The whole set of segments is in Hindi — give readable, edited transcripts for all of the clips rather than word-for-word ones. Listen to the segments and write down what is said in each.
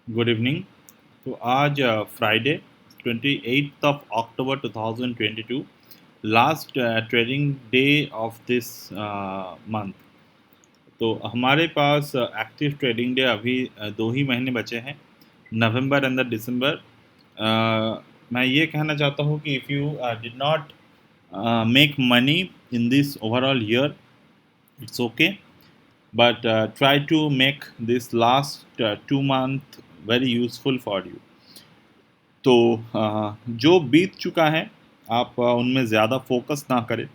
Good evening. तो आज Friday 28 October 2022, last trading day of this month. तो हमारे पास एक्टिव ट्रेडिंग डे अभी 2 ही महीने बचे हैं, नवंबर एंड द दिसंबर। मैं ये कहना चाहता हूँ कि if you did not make money in this overall year, it's okay, but try to make this last 2 month very useful for you. तो जो बीत चुका है आप उनमें ज़्यादा फोकस ना करें।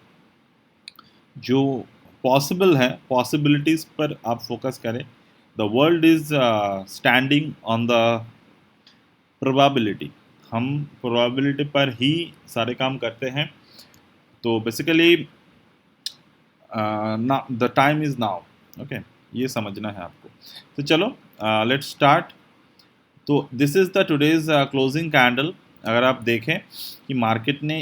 जो पॉसिबल है पॉसिबिलिटीज़ पर आप फोकस करें। The world is standing on the probability. हम प्रोबेबिलिटी पर ही सारे काम करते हैं। तो बेसिकली ना the time is now. Okay, ये समझना है आपको। तो चलो लेट्स स्टार्ट। तो this is the today's closing candle. अगर आप देखें कि मार्केट ने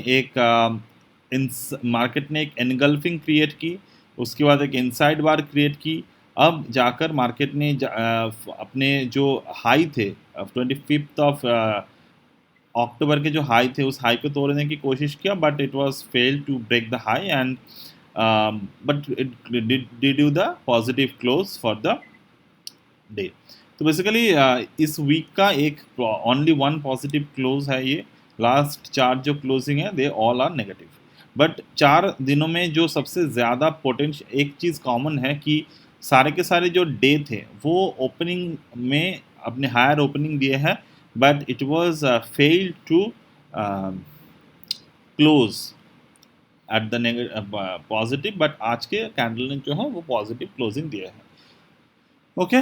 एक एनगल्फिंग क्रिएट की, उसके बाद एक इनसाइड बार क्रिएट की। अब जाकर मार्केट ने अपने जो हाई थे 25 अक्टूबर के जो हाई थे उस हाई को तोड़ने की कोशिश किया, but it was fail to break the high and but it did you the positive close for the day. तो बेसिकली इस वीक का एक ओनली वन पॉजिटिव क्लोज है ये। लास्ट चार जो क्लोजिंग है they all are negative. But 4 दिनों में जो सबसे ज़्यादा पोटेंशियल एक चीज़ कॉमन है कि सारे के सारे जो डे थे वो ओपनिंग में अपने हायर ओपनिंग दिए हैं, but it was failed to close at the positive. But आज के कैंडल ने जो है वो पॉजिटिव क्लोजिंग दिया है। ओके।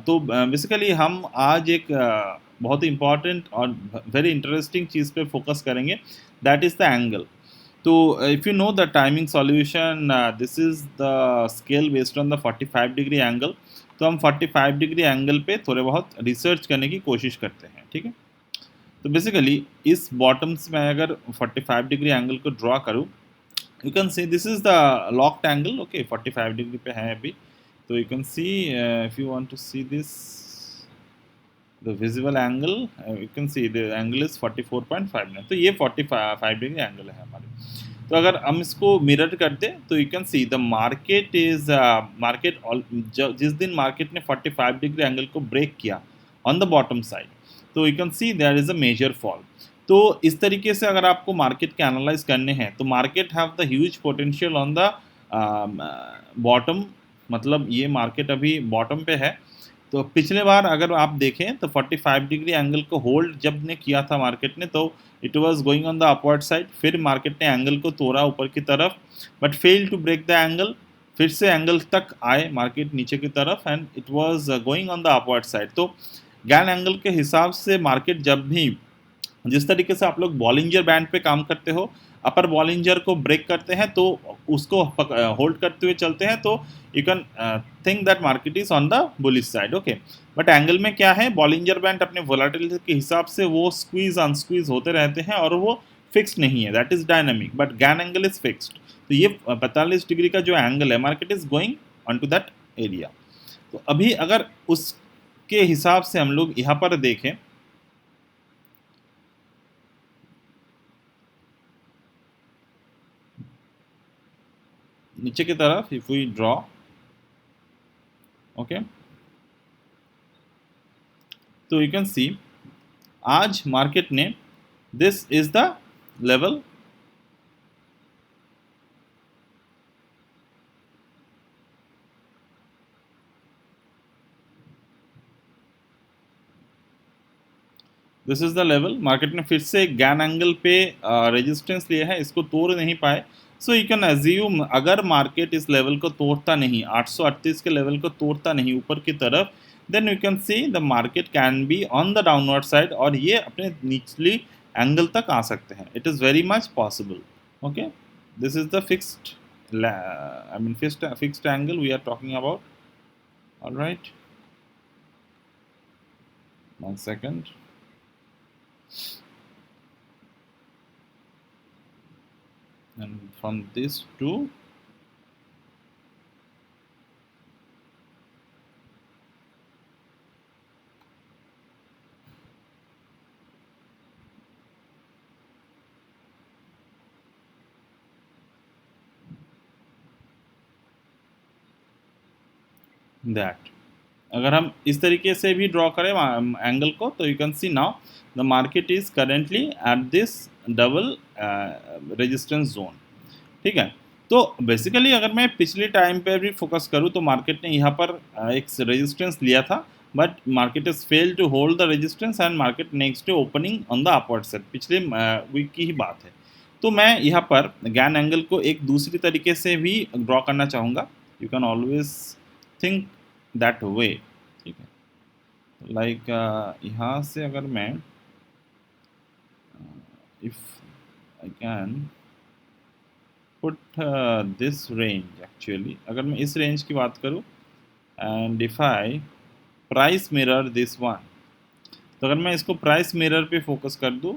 तो बेसिकली हम आज एक बहुत ही इम्पॉर्टेंट और वेरी इंटरेस्टिंग चीज़ पे फोकस करेंगे, दैट इज़ द एंगल। तो if you know the timing solution, this is the scale based on the 45 degree angle. तो हम 45 डिग्री एंगल पे थोड़े बहुत रिसर्च करने की कोशिश करते हैं, ठीक है। तो बेसिकली इस बॉटम्स में अगर 45 डिग्री एंगल को ड्रॉ करूँ, you can see this is the locked angle. Okay, 45 degree पे है अभी। तो you can see, if you want to see this, the visible angle, you can see the angle is 44.59। तो ये 45 डिग्री एंगल है हमारे। तो अगर हम इसको मिरर कर दें तो you can see the market is market जिस दिन मार्केट ने 45 डिग्री एंगल को ब्रेक किया ऑन द बॉटम साइड, तो you can see there is a major fall. तो इस तरीके से अगर आपको मार्केट के एनालाइज करने हैं तो market have the huge potential on the bottom. मतलब ये मार्केट अभी बॉटम पे है। तो पिछले बार अगर आप देखें तो 45 डिग्री एंगल को होल्ड जब ने किया था मार्केट ने, तो it was going on the upward side. फिर मार्केट ने एंगल को तोड़ा ऊपर की तरफ, but fail to break the angle. फिर से एंगल तक आए मार्केट नीचे की तरफ and it was going on the upward side. तो गैन एंगल के हिसाब से मार्केट जब भी जिस तरीके से आप लोग बॉलिंजर बैंड पे काम करते हो, अपर बॉलिंजर को ब्रेक करते हैं तो उसको होल्ड करते हुए चलते हैं, तो you can think that market is on the bullish side. Okay, but angle में क्या है, बॉलिंजर बैंड अपने वोलाटिलिटी के हिसाब से वो स्क्वीज अनस्क्वीज होते रहते हैं और वो फिक्स नहीं है, that is dynamic, but Gann angle is fixed. तो ये 45 डिग्री का जो एंगल है, market is going on to that area. तो अभी अगर उसके हिसाब से हम लोग यहाँ पर देखें, नीचे की तरफ इफ वी ड्रॉ, ओके, तो यू कैन सी आज मार्केट ने this is the level. This is the level. Market ने फिर से गैन एंगल पे रेजिस्टेंस लिया है, इसको तोड़ नहीं पाए। सो यू कैन एज्यूम अगर मार्केट इस लेवल को तोड़ता नहीं, 838 के लेवल को तोड़ता नहीं ऊपर की तरफ, then you can see the market can be on the downward side और ये अपने निचली एंगल तक आ सकते हैं। It is very much possible. Okay, this is the fixed, I mean fixed angle we are talking about. Alright, 1 second। And from this to that. अगर हम इस तरीके से भी ड्रॉ करें एंगल को, तो you can see now the market is currently at this double resistance zone. ठीक है। तो बेसिकली अगर मैं पिछले टाइम पे भी फोकस करूँ तो मार्केट ने यहाँ पर एक रेजिस्टेंस लिया था, but market is fail to hold the resistance and market next day opening on the upward side. पिछले वीक की ही बात है। तो मैं यहाँ पर गैन एंगल को एक दूसरी तरीके से भी ड्रॉ करना चाहूँगा। You can always think that way. ठीक है। लाइक यहाँ से अगर मैं if I can put this range, actually अगर मैं इस रेंज की बात करूँ and if I price mirror this one, तो अगर मैं इसको प्राइस मिरर पे फोकस कर दूँ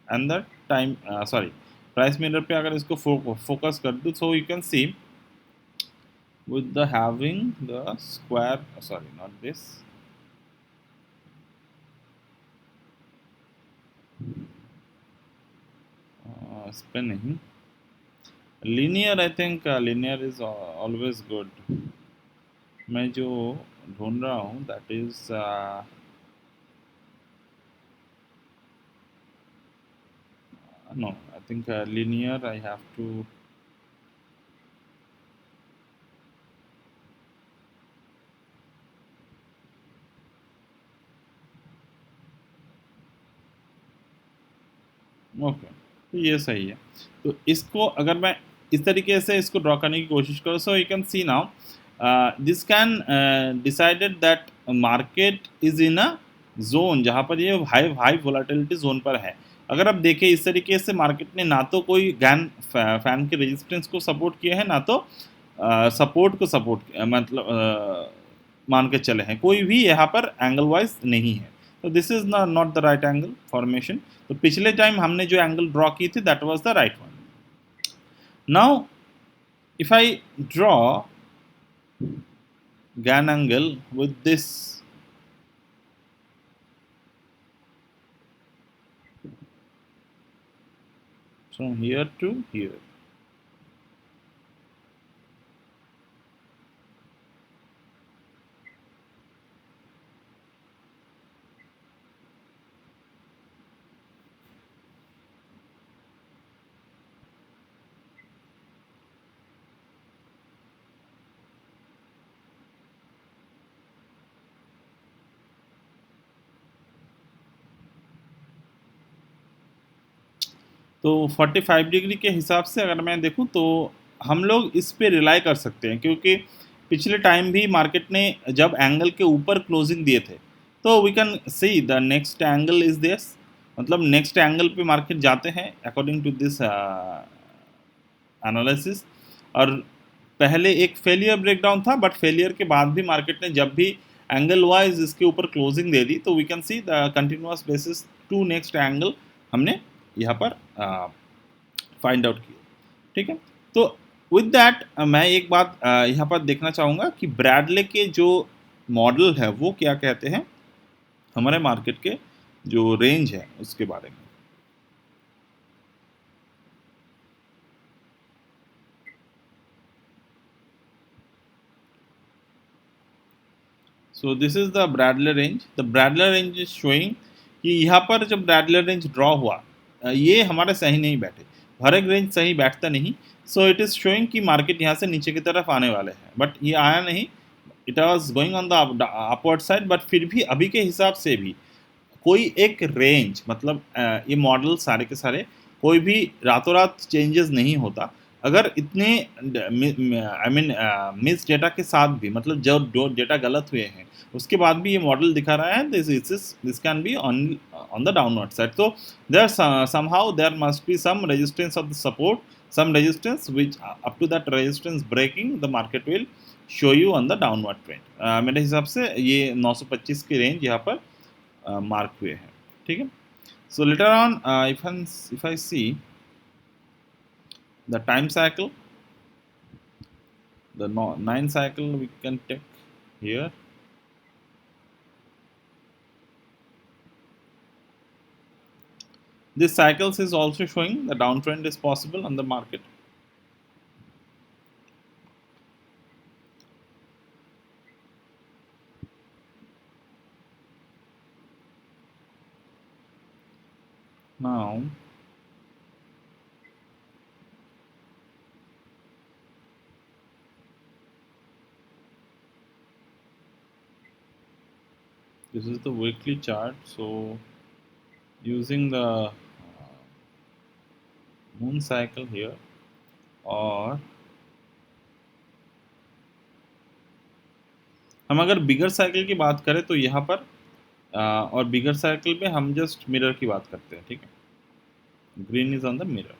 and the time sorry price mirror पे अगर इसको फोकस कर दूँ, सो you can C with the having the square, sorry not this, इस पे नहीं, linear, I think linear is always good। मैं जो ढूंढ रहा हूँ that is no, I think linear I have to, okay, तो ये सही है। तो इसको अगर मैं इस तरीके से इसको ड्रॉ करने की कोशिश करूँ, सो you can see now this can decided that market is in a zone जहाँ पर ये हाई हाई वोलाटिलिटी जोन पर है। अगर आप देखें इस तरीके से मार्केट ने ना तो कोई गैन फैन के रेजिस्टेंस को सपोर्ट किया है, ना तो सपोर्ट को सपोर्ट मतलब मान के चले हैं, कोई भी यहाँ पर एंगल वाइज नहीं है। तो this is not the right angle formation. तो पिछले टाइम हमने जो एंगल ड्रॉ की थी that was the right one. Now if I draw Gann angle with this, from here to here, तो 45 डिग्री के हिसाब से अगर मैं देखूं तो हम लोग इस पे रिलाई कर सकते हैं, क्योंकि पिछले टाइम भी मार्केट ने जब एंगल के ऊपर क्लोजिंग दिए थे, तो we can see the next angle is this, मतलब नेक्स्ट एंगल पे मार्केट जाते हैं अकॉर्डिंग टू दिस एनालिसिस। और पहले एक फेलियर ब्रेकडाउन था, बट फेलियर के बाद भी मार्केट ने जब भी एंगल वाइज इसके ऊपर क्लोजिंग दे दी, तो we can see the continuous basis to next angle हमने यहाँ पर फाइंड आउट किया। ठीक है। तो विद दैट मैं एक बात यहाँ पर देखना चाहूँगा कि ब्रैडले के जो मॉडल है वो क्या कहते हैं हमारे मार्केट के जो रेंज है उसके बारे में। सो this is the Bradley range. The Bradley range is showing कि यहाँ पर जब ब्रैडले रेंज ड्रॉ हुआ, ये हमारे सही नहीं बैठे, हर एक रेंज सही बैठता नहीं। सो इट इज़ शोइंग कि मार्केट यहाँ से नीचे की तरफ आने वाले हैं, बट ये आया नहीं। It was going on the upward side, but फिर भी अभी के हिसाब से भी कोई एक रेंज, मतलब ये मॉडल सारे के सारे कोई भी रातों रात चेंजेस नहीं होता। अगर इतने आई मीन मिस डेटा के साथ भी, मतलब जो डेटा गलत हुए हैं उसके बाद भी ये मॉडल दिखा रहा है this can be on the downward side. तो there somehow there must be some resistance of the support, some resistance which up to that resistance breaking the market will show you on the downward trend। मेरे हिसाब से ये 925 की रेंज यहाँ पर मार्क हुए हैं। ठीक है। So later on if I see the time cycle, the 9 cycle we can take here। This cycles is also showing the downtrend is possible on the market। Now this is the weekly chart. So using the moon cycle here, और हम अगर बिगर साइकिल की बात करें तो यहाँ पर और बिगर साइकिल पे हम जस्ट मिरर की बात करते हैं, ठीक है। Green is on the mirror,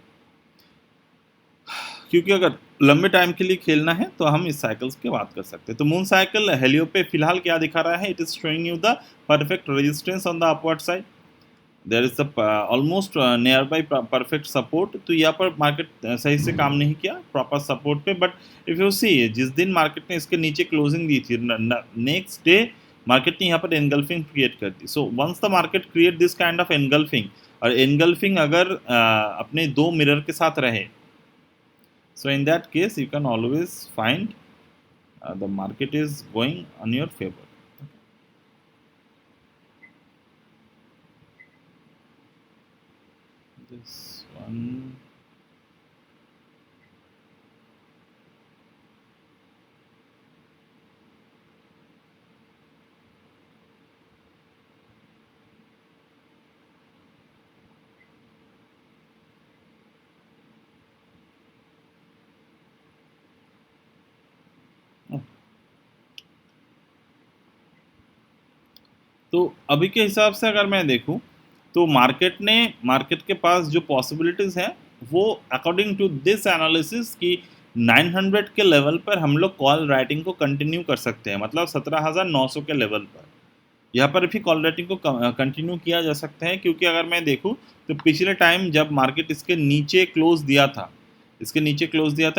क्योंकि अगर लंबे टाइम के लिए खेलना है तो हम इस साइकिल्स की बात कर सकते हैं। तो मून साइकिल हेलियो पे फिलहाल क्या दिखा रहा है, it is showing you the perfect resistance on the upward side, there is almost near by perfect support. तो यहाँ पर मार्केट सही से काम नहीं किया प्रॉपर सपोर्ट पे, बट इफ यू सी जिस दिन मार्केट ने इसके नीचे क्लोजिंग दी थी, नेक्स्ट डे मार्केट ने यहाँ पर एनगल्फिंग क्रिएट कर दी। So once the market create this kind of engulfing, और एनगल्फिंग अगर अपने दो मिरर के साथ रहे, so in that case you can always find the market is going on your favor. This one, तो अभी के हिसाब से अगर मैं देखूं तो मार्केट के पास जो पॉसिबिलिटीज हैं वो अकॉर्डिंग टू दिस एनालिसिस कि 900 के लेवल पर हम लोग कॉल राइटिंग को कंटिन्यू कर सकते हैं, मतलब 17,900 के लेवल पर यहाँ पर भी कॉल राइटिंग को कंटिन्यू किया जा सकता है। क्योंकि अगर मैं देखूं तो पिछले टाइम जब मार्केट इसके नीचे क्लोज दिया था,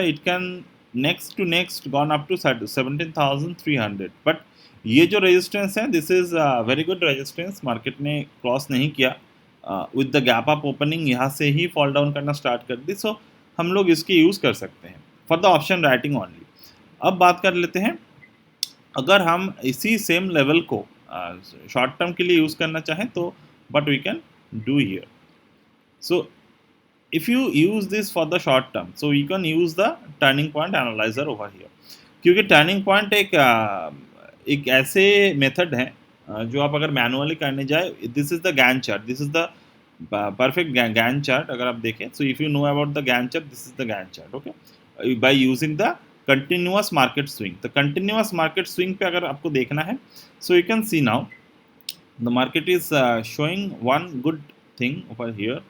it can next gone up to 17,300, but ये जो रेजिस्टेंस है this is very good resistance, market ने क्रॉस नहीं किया with the gap up opening, यहाँ से ही फॉल डाउन करना स्टार्ट कर दी। सो हम लोग इसकी यूज़ कर सकते हैं for the option writing only. अब बात कर लेते हैं, अगर हम इसी सेम लेवल को शॉर्ट टर्म के लिए यूज़ करना चाहें तो but we can do here. So if you use this for the short term, so you can use the turning point analyzer over here, क्योंकि टर्निंग पॉइंट एक ऐसे मेथड है जो आप अगर मैनुअली करने जाए, this is the Gann chart, this is the perfect Gann chart अगर आप देखें। So if you know about the Gann chart, this is the Gann chart, okay, by using the continuous market swing. तो कंटिन्यूअस मार्केट स्विंग पे अगर आपको देखना है, so you can see now the market is showing one good thing over here.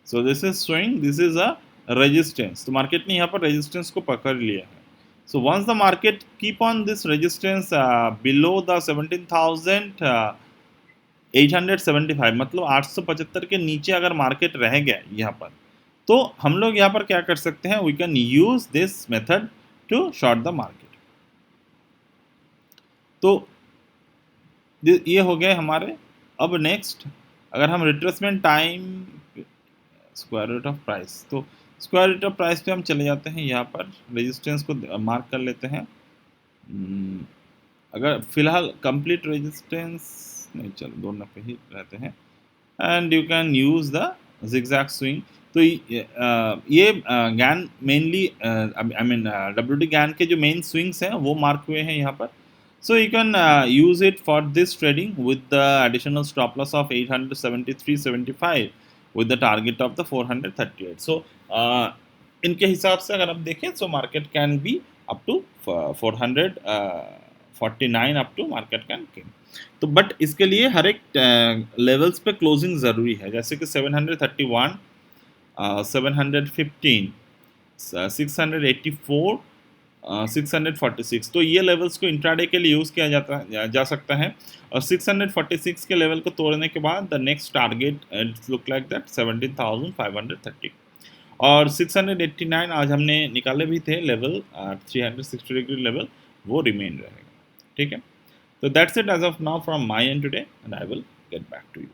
So this is showing this is a resistance, तो मार्केट ने यहाँ पर रेजिस्टेंस को पकड़ लिया है। So once the market keep on this resistance below the 17,875, मतलब 875 के नीचे अगर मार्केट रह गया यहाँ पर, तो हम लोग यहाँ पर क्या कर सकते हैं, we can use this method to short the market. तो ये हो गए हमारे। अब नेक्स्ट अगर हम retracement time, square root of price, तो स्क्वायर रूट ऑफ प्राइस पे हम चले जाते हैं, यहाँ पर रेजिस्टेंस को मार्क कर लेते हैं। अगर फिलहाल कंप्लीट रेजिस्टेंस नहीं, चलो दोनों पे ही रहते हैं, and you can use the zigzag swing. तो ये Gann mainly I mean WD Gann के जो मेन स्विंग्स हैं वो मार्क हुए हैं यहाँ पर। सो you can use it for this trading with the additional stop loss of 873.75 with the target of the 438. So इनके हिसाब से अगर आप देखें so market can be up to 449 up to market can came। तो बट इसके लिए हर एक लेवल्स पे क्लोजिंग ज़रूरी है, जैसे कि 731, 715, 684, 646, तो ये लेवल्स को इंट्राडे के लिए यूज़ किया जा सकता है। और 646 के लेवल को तोड़ने के बाद the next target it's look like that 17,530, और 689 आज हमने निकाले भी थे लेवल 360 डिग्री लेवल, वो रिमेन रहेगा, ठीक है। तो that's it as of now from my end today, and I will get back to you.